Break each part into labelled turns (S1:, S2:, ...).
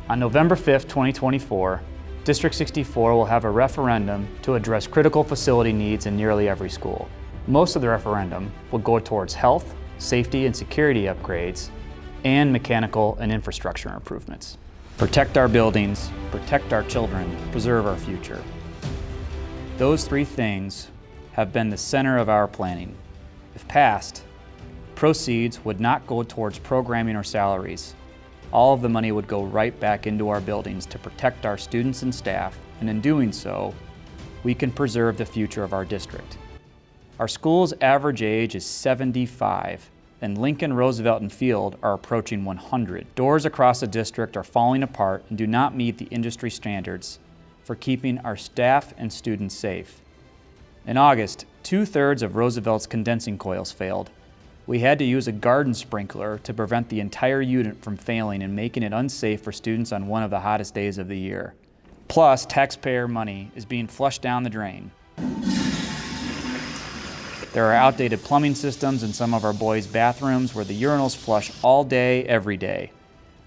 S1: On November 5th, 2024, District 64 will have a referendum to address critical facility needs in nearly every school. Most of the referendum will go towards health, safety, and security upgrades, and mechanical and infrastructure improvements. Protect our buildings, protect our children, preserve our future. Those three things have been the center of our planning. If passed, proceeds would not go towards programming or salaries. All of the money would go right back into our buildings to protect our students and staff, and in doing so, we can preserve the future of our district. Our school's average age is 75, and Lincoln, Roosevelt, and Field are approaching 100. Doors across the district are falling apart and do not meet the industry standards for keeping our staff and students safe. In August, 2/3 of Roosevelt's condensing coils failed. We had to use a garden sprinkler to prevent the entire unit from failing and making it unsafe for students on one of the hottest days of the year. Plus, taxpayer money is being flushed down the drain. There are outdated plumbing systems in some of our boys' bathrooms where the urinals flush all day, every day.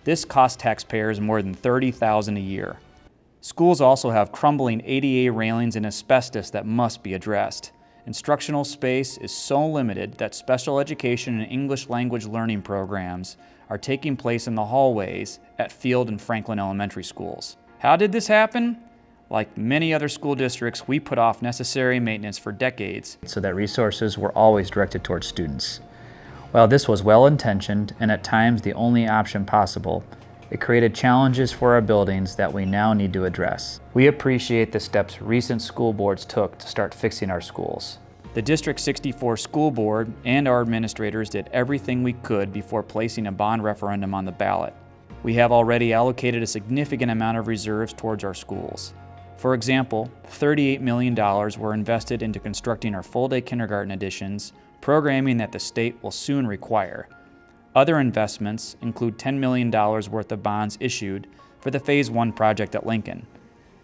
S1: This costs taxpayers more than $30,000 a year. Schools also have crumbling ADA railings and asbestos that must be addressed. Instructional space is so limited that special education and English language learning programs are taking place in the hallways at Field and Franklin elementary schools. How did this happen? Like many other school districts, we put off necessary maintenance for decades so that resources were always directed towards students. While this was well-intentioned and at times the only option possible, it created challenges for our buildings that we now need to address. We appreciate the steps recent school boards took to start fixing our schools. The District 64 School Board and our administrators did everything we could before placing a bond referendum on the ballot. We have already allocated a significant amount of reserves towards our schools. For example, $38 million were invested into constructing our full-day kindergarten additions, programming that the state will soon require. Other investments include $10 million worth of bonds issued for the Phase 1 project at Lincoln.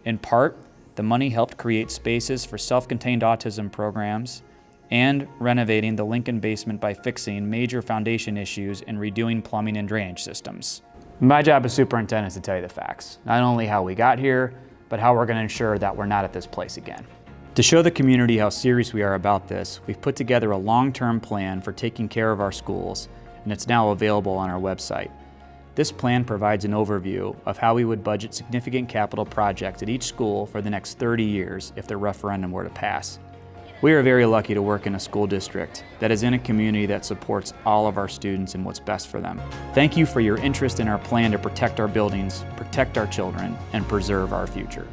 S1: In part, the money helped create spaces for self-contained autism programs and renovating the Lincoln basement by fixing major foundation issues and redoing plumbing and drainage systems. My job as superintendent is to tell you the facts, not only how we got here, but how we're going to ensure that we're not at this place again. To show the community how serious we are about this, we've put together a long-term plan for taking care of our schools, and it's now available on our website. This plan provides an overview of how we would budget significant capital projects at each school for the next 30 years if the referendum were to pass. We are very lucky to work in a school district that is in a community that supports all of our students and what's best for them. Thank you for your interest in our plan to protect our buildings, protect our children, and preserve our future.